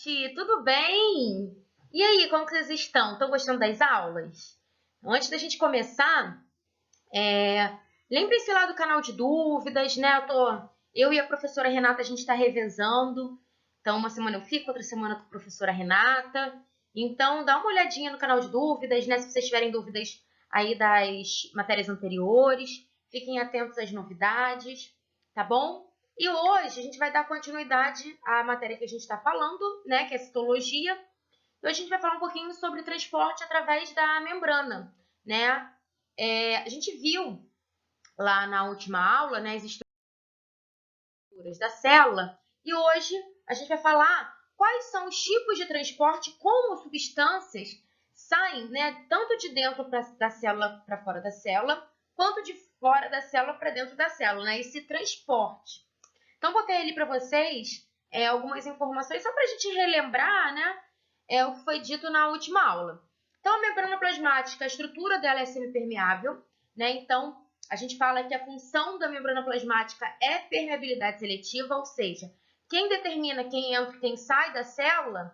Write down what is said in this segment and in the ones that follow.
Gente, tudo bem? E aí, como que vocês estão? Estão gostando das aulas? Antes da gente começar, lembrem-se lá do canal de dúvidas, né? Eu e a professora Renata, a gente está revezando. Então, uma semana eu fico, outra semana com a professora Renata. Então, dá uma olhadinha no canal de dúvidas, né? Se vocês tiverem dúvidas aí das matérias anteriores, fiquem atentos às novidades, tá bom? E hoje a gente vai dar continuidade à matéria que a gente está falando, né? Que é citologia. E hoje a gente vai falar um pouquinho sobre transporte através da membrana, né? A gente viu lá na última aula, né, as estruturas da célula, e hoje a gente vai falar quais são os tipos de transporte, como substâncias saem, né, tanto de dentro da célula para fora da célula, quanto de fora da célula para dentro da célula, né, esse transporte. Então, botei ali para vocês algumas informações só para a gente relembrar, né, o que foi dito na última aula. Então, a membrana plasmática, a estrutura dela é semipermeável, né? Então, a gente fala que a função da membrana plasmática é permeabilidade seletiva, ou seja, quem determina quem entra e quem sai da célula,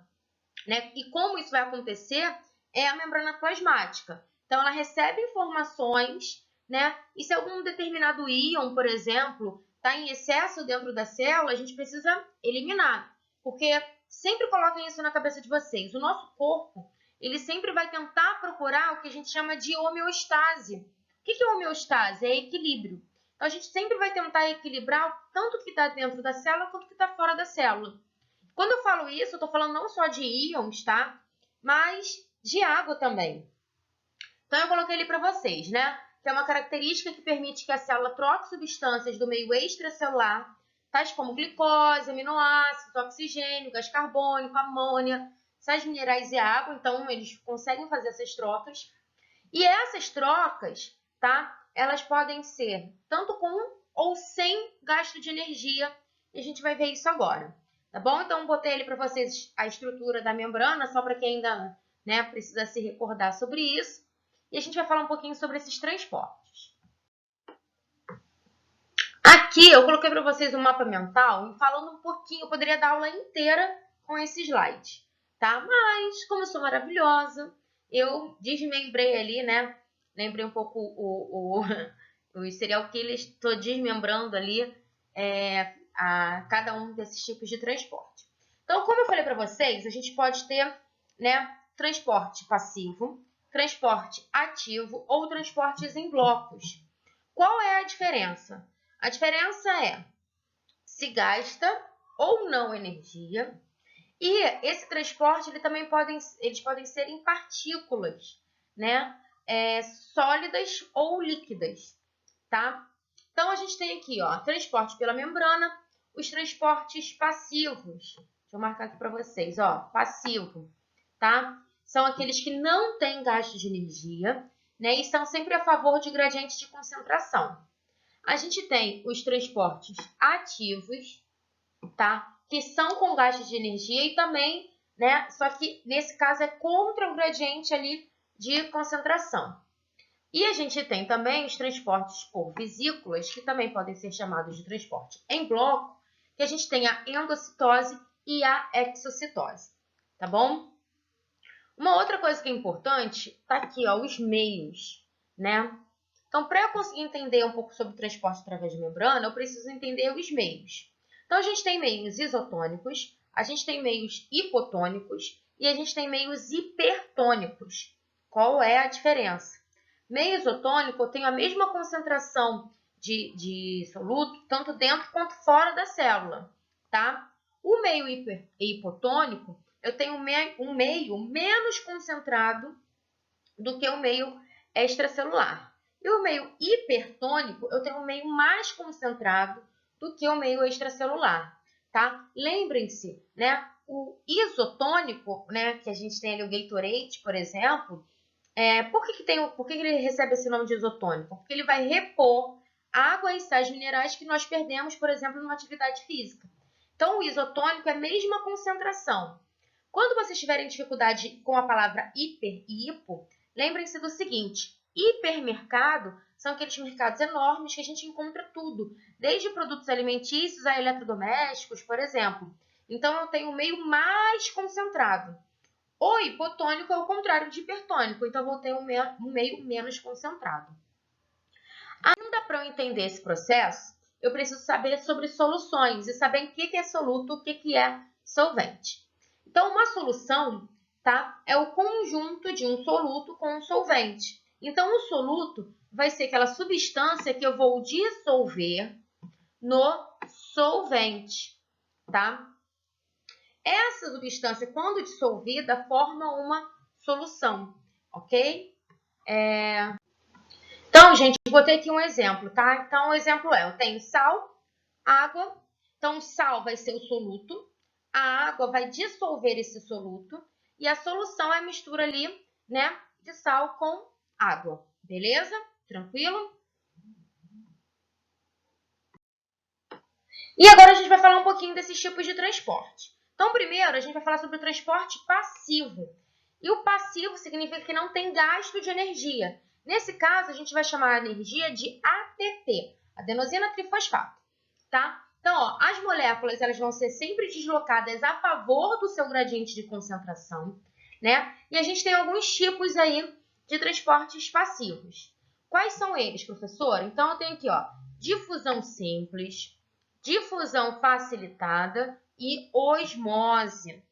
né? E como isso vai acontecer é a membrana plasmática. Então, ela recebe informações, né? E se algum determinado íon, por exemplo, está em excesso dentro da célula, a gente precisa eliminar. Porque sempre coloquem isso na cabeça de vocês. O nosso corpo, ele sempre vai tentar procurar o que a gente chama de homeostase. O que é homeostase? É equilíbrio. Então, a gente sempre vai tentar equilibrar tanto que está dentro da célula quanto que está fora da célula. Quando eu falo isso, eu estou falando não só de íons, tá? Mas de água também. Então, eu coloquei ali para vocês, né? Que é uma característica que permite que a célula troque substâncias do meio extracelular, tais como glicose, aminoácidos, oxigênio, gás carbônico, amônia, sais minerais e água. Então, eles conseguem fazer essas trocas. E essas trocas, tá? Elas podem ser tanto com ou sem gasto de energia. E a gente vai ver isso agora. Tá bom? Então, botei ali para vocês a estrutura da membrana, só para quem ainda, né, precisa se recordar sobre isso. E a gente vai falar um pouquinho sobre esses transportes. Aqui eu coloquei para vocês um mapa mental, falando um pouquinho, eu poderia dar aula inteira com esse slide, tá? Mas, como eu sou maravilhosa, eu desmembrei ali, né? Lembrei um pouco os serial killers, estou desmembrando ali cada um desses tipos de transporte. Então, como eu falei para vocês, a gente pode ter, né, transporte passivo, transporte ativo ou transportes em blocos. Qual é a diferença? A diferença é se gasta ou não energia, e esse transporte eles podem ser em partículas, né? Sólidas ou líquidas, tá? Então, a gente tem aqui, ó, transporte pela membrana, os transportes passivos. Deixa eu marcar aqui para vocês, ó, passivo, tá? São aqueles que não têm gasto de energia, né? E estão sempre a favor de gradientes de concentração. A gente tem os transportes ativos, tá? Que são com gasto de energia e também, né? Só que nesse caso é contra o gradiente ali de concentração. E a gente tem também os transportes por vesículas, que também podem ser chamados de transporte em bloco, que a gente tem a endocitose e a exocitose, tá bom? Uma outra coisa que é importante, tá aqui, ó, os meios, né? Então, para eu conseguir entender um pouco sobre o transporte através de membrana, eu preciso entender os meios. Então, a gente tem meios isotônicos, a gente tem meios hipotônicos e a gente tem meios hipertônicos. Qual é a diferença? Meio isotônico, eu tenho a mesma concentração de soluto, tanto dentro quanto fora da célula, tá? O meio hipotônico, eu tenho um meio menos concentrado do que o meio extracelular. E o meio hipertônico, eu tenho um meio mais concentrado do que o meio extracelular, tá? Lembrem-se, né? O isotônico, né, que a gente tem ali o Gatorade, por exemplo, por que ele recebe esse nome de isotônico? Porque ele vai repor água e sais minerais que nós perdemos, por exemplo, numa atividade física. Então, o isotônico é a mesma concentração. Quando vocês tiverem dificuldade com a palavra hiper e hipo, lembrem-se do seguinte: hipermercado são aqueles mercados enormes que a gente encontra tudo, desde produtos alimentícios a eletrodomésticos, por exemplo. Então, eu tenho um meio mais concentrado. O hipotônico é o contrário de hipertônico, então eu vou ter um meio menos concentrado. Ainda para eu entender esse processo, eu preciso saber sobre soluções e saber o que é soluto, o que é solvente. Então, uma solução, tá, é o conjunto de um soluto com um solvente. Então, o soluto vai ser aquela substância que eu vou dissolver no solvente, tá? Essa substância, quando dissolvida, forma uma solução, ok? Então, gente, botei aqui um exemplo, tá? Então, o exemplo é, eu tenho sal, água. Então, sal vai ser o soluto. A água vai dissolver esse soluto. E a solução é a mistura ali, né, de sal com água. Beleza? Tranquilo? E agora a gente vai falar um pouquinho desses tipos de transporte. Então, primeiro, a gente vai falar sobre o transporte passivo. E o passivo significa que não tem gasto de energia. Nesse caso, a gente vai chamar a energia de ATP, adenosina trifosfato, tá? Então, ó, as moléculas elas vão ser sempre deslocadas a favor do seu gradiente de concentração, né? E a gente tem alguns tipos aí de transportes passivos. Quais são eles, professor? Então, eu tenho aqui, ó, difusão simples, difusão facilitada e osmose.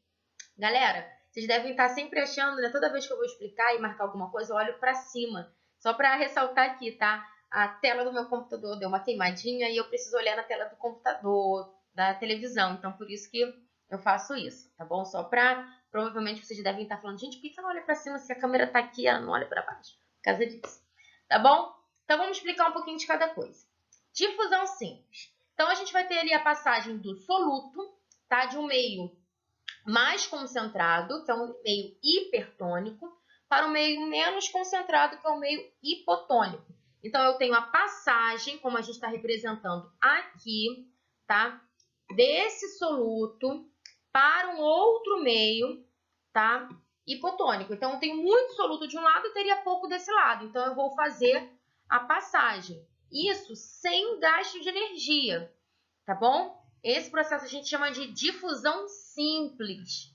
Galera, vocês devem estar sempre achando, né? Toda vez que eu vou explicar e marcar alguma coisa, eu olho para cima. Só para ressaltar aqui, tá? A tela do meu computador deu uma queimadinha e eu preciso olhar na tela do computador, da televisão. Então, por isso que eu faço isso, tá bom? Só para... Provavelmente vocês devem estar falando, gente, por que ela olha para cima se a câmera tá aqui e ela não olha para baixo? Por causa disso, tá bom? Então, vamos explicar um pouquinho de cada coisa. Difusão simples. Então, a gente vai ter ali a passagem do soluto, tá? De um meio mais concentrado, que é um meio hipertônico, para um meio menos concentrado, que é um meio hipotônico. Então, eu tenho a passagem, como a gente está representando aqui, tá? Desse soluto para um outro meio, tá? Hipotônico. Então, eu tenho muito soluto de um lado e teria pouco desse lado. Então, eu vou fazer a passagem. Isso sem gasto de energia, tá bom? Esse processo a gente chama de difusão simples,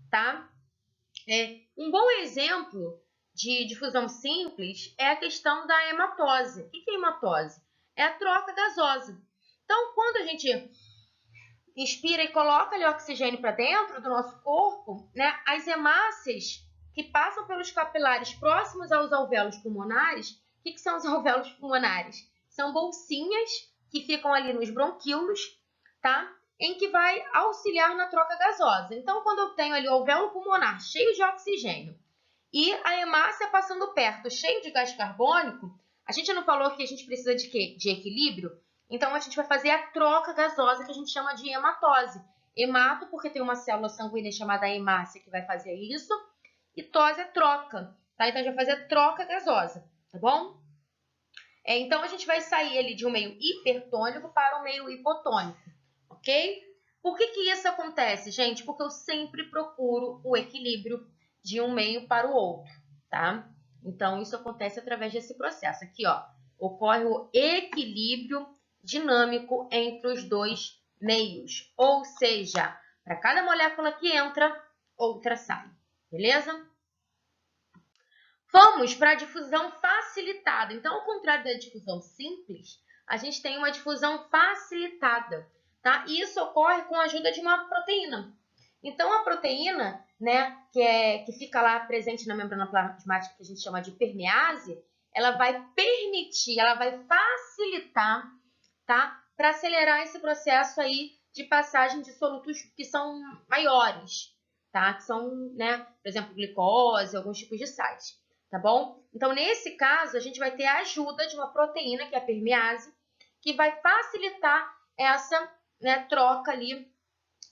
tá? Um bom exemplo de difusão simples é a questão da hematose. O que é hematose? É a troca gasosa. Então, quando a gente inspira e coloca ali oxigênio para dentro do nosso corpo, né, as hemácias que passam pelos capilares próximos aos alvéolos pulmonares, o que são os alvéolos pulmonares? São bolsinhas que ficam ali nos bronquíolos, tá? Em que vai auxiliar na troca gasosa. Então, quando eu tenho ali o alvéolo pulmonar cheio de oxigênio e a hemácia passando perto, cheio de gás carbônico, a gente não falou que a gente precisa de quê? De equilíbrio? Então, a gente vai fazer a troca gasosa que a gente chama de hematose. Hemato, porque tem uma célula sanguínea chamada hemácia que vai fazer isso, e tose é troca, tá? Então, a gente vai fazer a troca gasosa, tá bom? Então, a gente vai sair ali de um meio hipertônico para um meio hipotônico, ok? Por que isso acontece, gente? Porque eu sempre procuro o equilíbrio de um meio para o outro, tá? Então, isso acontece através desse processo. Aqui, ó, ocorre o equilíbrio dinâmico entre os dois meios. Ou seja, para cada molécula que entra, outra sai. Beleza? Vamos para a difusão facilitada. Então, ao contrário da difusão simples, a gente tem uma difusão facilitada, tá? E isso ocorre com a ajuda de uma proteína. Então, a proteína, né, que fica lá presente na membrana plasmática, que a gente chama de permease, ela vai permitir, ela vai facilitar, tá? Para acelerar esse processo aí de passagem de solutos que são maiores, tá? Que são, né, por exemplo, glicose, alguns tipos de sais. Tá bom? Então, nesse caso, a gente vai ter a ajuda de uma proteína, que é a permease, que vai facilitar essa, né, troca ali,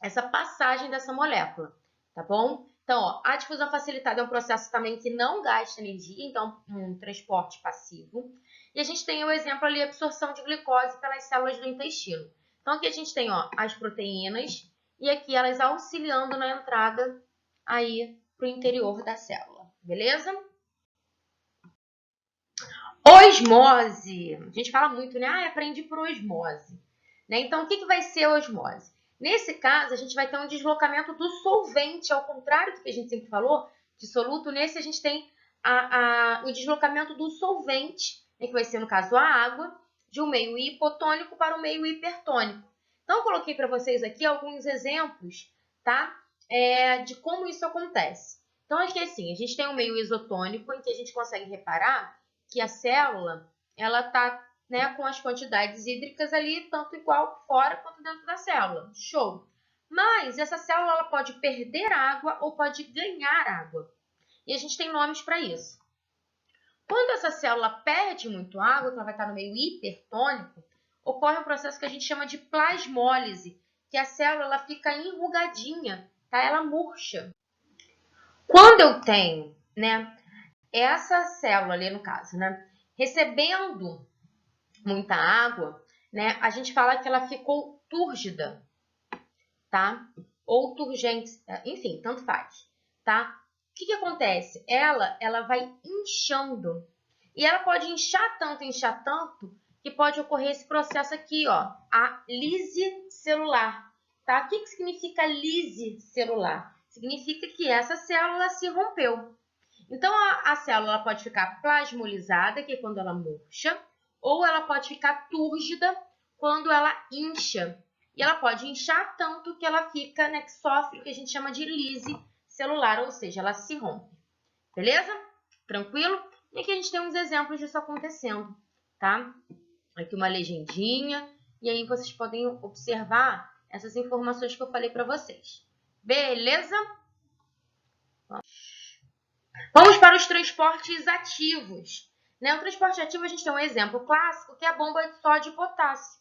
essa passagem dessa molécula, tá bom? Então, ó, a difusão facilitada é um processo também que não gasta energia, então, um transporte passivo. E a gente tem o exemplo ali, a absorção de glicose pelas células do intestino. Então, aqui a gente tem, ó, as proteínas e aqui elas auxiliando na entrada aí para o interior da célula, beleza? Osmose. A gente fala muito, né? Aprendi por osmose. Né? Então, o que vai ser a osmose? Nesse caso, a gente vai ter um deslocamento do solvente, ao contrário do que a gente sempre falou, de soluto. Nesse, a gente tem o deslocamento do solvente, né, que vai ser, no caso, a água, de um meio hipotônico para um meio hipertônico. Então, eu coloquei para vocês aqui alguns exemplos, tá? De como isso acontece. Então, aqui assim, a gente tem um meio isotônico, em que a gente consegue reparar que a célula, ela está, né, com as quantidades hídricas ali, tanto igual fora quanto dentro da célula. Show! Mas essa célula ela pode perder água ou pode ganhar água. E a gente tem nomes para isso. Quando essa célula perde muito água, que ela vai estar no meio hipertônico, ocorre um processo que a gente chama de plasmólise, que a célula ela fica enrugadinha, tá? Ela murcha. Quando eu tenho, né, essa célula ali no caso, né, recebendo muita água, né, a gente fala que ela ficou túrgida, tá? Ou turgente, enfim, tanto faz, tá? O que acontece? Ela vai inchando. E ela pode inchar tanto, que pode ocorrer esse processo aqui, ó, a lise celular, tá? O que significa lise celular? Significa que essa célula se rompeu. Então, a célula pode ficar plasmolizada, que é quando ela murcha, ou ela pode ficar túrgida, quando ela incha. E ela pode inchar tanto que ela fica, né, que sofre o que a gente chama de lise celular, ou seja, ela se rompe. Beleza? Tranquilo? E aqui a gente tem uns exemplos disso acontecendo, tá? Aqui uma legendinha, e aí vocês podem observar essas informações que eu falei para vocês. Beleza? Vamos para os transportes ativos. Né? O transporte ativo, a gente tem um exemplo clássico, que é a bomba de sódio e potássio.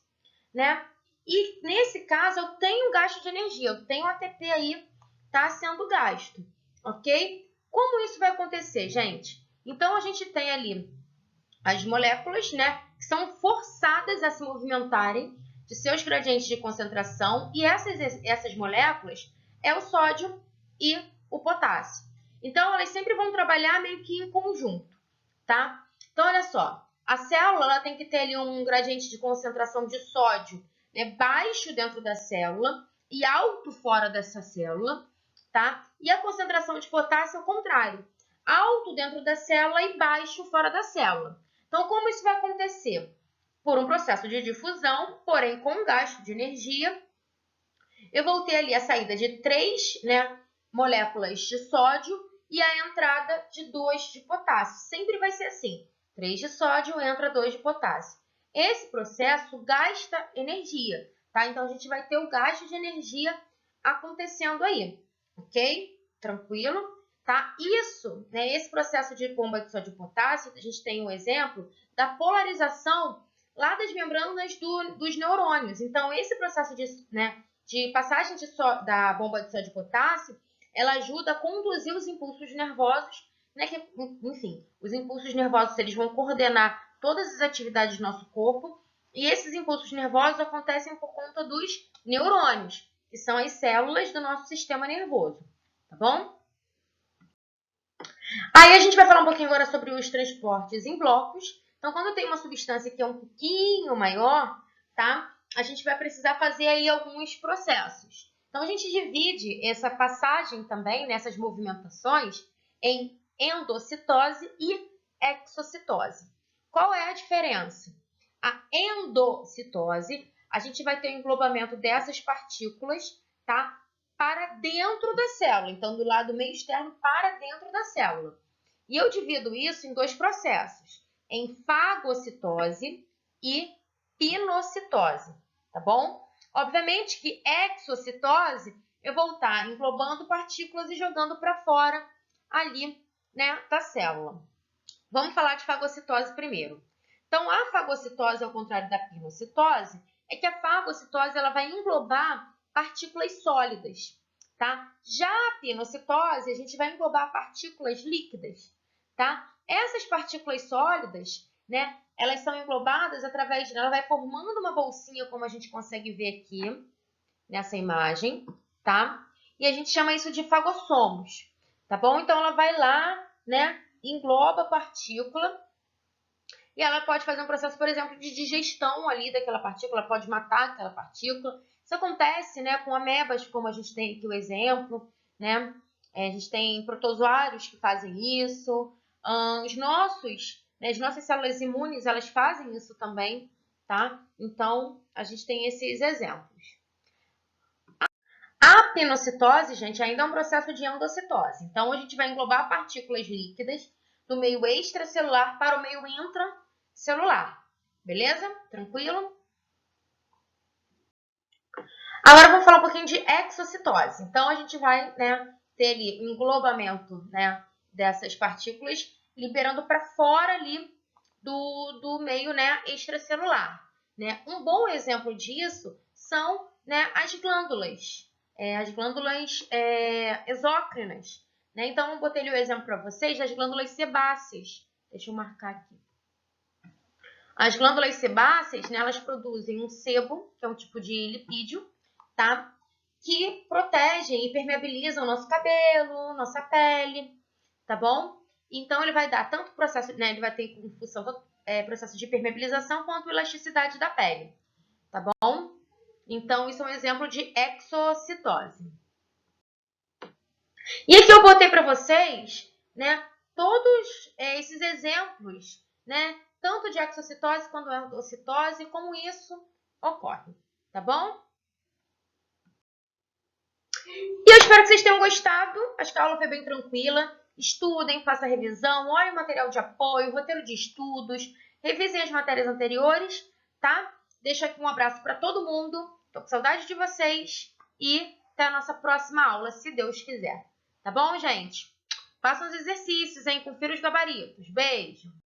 Né? E nesse caso, eu tenho gasto de energia, eu tenho ATP aí, tá sendo gasto, ok? Como isso vai acontecer, gente? Então, a gente tem ali as moléculas, né, que são forçadas a se movimentarem de seus gradientes de concentração, e essas moléculas é o sódio e o potássio. Então, elas sempre vão trabalhar meio que em conjunto, tá? Então, olha só, a célula ela tem que ter ali um gradiente de concentração de sódio, né, baixo dentro da célula e alto fora dessa célula, tá? E a concentração de potássio é o contrário, alto dentro da célula e baixo fora da célula. Então, como isso vai acontecer? Por um processo de difusão, porém com gasto de energia, eu vou ter ali a saída de 3, né, moléculas de sódio e a entrada de 2 de potássio. Sempre vai ser assim, 3 de sódio entra 2 de potássio. Esse processo gasta energia, tá? Então, a gente vai ter o gasto de energia acontecendo aí, ok? Tranquilo? Tá? Isso, né, esse processo de bomba de sódio e potássio, a gente tem um exemplo da polarização lá das membranas dos neurônios. Então, esse processo de passagem da bomba de sódio e potássio, ela ajuda a conduzir os impulsos nervosos, né, que, enfim, os impulsos nervosos eles vão coordenar todas as atividades do nosso corpo, e esses impulsos nervosos acontecem por conta dos neurônios, que são as células do nosso sistema nervoso, tá bom? Aí a gente vai falar um pouquinho agora sobre os transportes em blocos. Então, quando tem uma substância que é um pouquinho maior, tá? A gente vai precisar fazer aí alguns processos. Então, a gente divide essa passagem também, nessas movimentações, em endocitose e exocitose. Qual é a diferença? A endocitose, a gente vai ter o englobamento dessas partículas, tá? Para dentro da célula. Então, do lado meio externo para dentro da célula. E eu divido isso em 2 processos, em fagocitose e pinocitose, tá bom? Obviamente que exocitose eu vou estar englobando partículas e jogando para fora ali, né, da célula. Vamos falar de fagocitose primeiro. Então, a fagocitose, ao contrário da pinocitose, é que a fagocitose ela vai englobar partículas sólidas, tá? Já a pinocitose, a gente vai englobar partículas líquidas, tá? Essas partículas sólidas, né, elas são englobadas através, ela vai formando uma bolsinha, como a gente consegue ver aqui, nessa imagem, tá? E a gente chama isso de fagossomos, tá bom? Então, ela vai lá, né, engloba a partícula e ela pode fazer um processo, por exemplo, de digestão ali daquela partícula, pode matar aquela partícula. Isso acontece, né, com amebas, como a gente tem aqui o exemplo, né? A gente tem protozoários que fazem isso. As nossas células imunes, elas fazem isso também, tá? Então, a gente tem esses exemplos. A pinocitose, gente, ainda é um processo de endocitose. Então, a gente vai englobar partículas líquidas do meio extracelular para o meio intracelular. Beleza? Tranquilo? Agora, vamos falar um pouquinho de exocitose. Então, a gente vai, né, ter ali um englobamento, né, dessas partículas, liberando para fora ali do meio, né, extracelular. Né? Um bom exemplo disso são, né, as glândulas exócrinas. Né? Então, eu botei ali o exemplo para vocês das glândulas sebáceas. Deixa eu marcar aqui. As glândulas sebáceas, né, elas produzem um sebo, que é um tipo de lipídio, tá? Que protegem e permeabilizam o nosso cabelo, nossa pele, tá bom? Então, ele vai dar tanto processo, né, ele vai ter como função processo de permeabilização quanto elasticidade da pele, tá bom? Então, isso é um exemplo de exocitose. E aqui eu botei para vocês, né, todos esses exemplos, né, tanto de exocitose quanto endocitose, como isso ocorre, tá bom? E eu espero que vocês tenham gostado. Acho que a aula foi bem tranquila. Estudem, façam revisão, olhem o material de apoio, roteiro de estudos, revisem as matérias anteriores, tá? Deixo aqui um abraço para todo mundo. Tô com saudade de vocês e até a nossa próxima aula, se Deus quiser. Tá bom, gente? Façam os exercícios, hein? Confira os gabaritos. Beijo!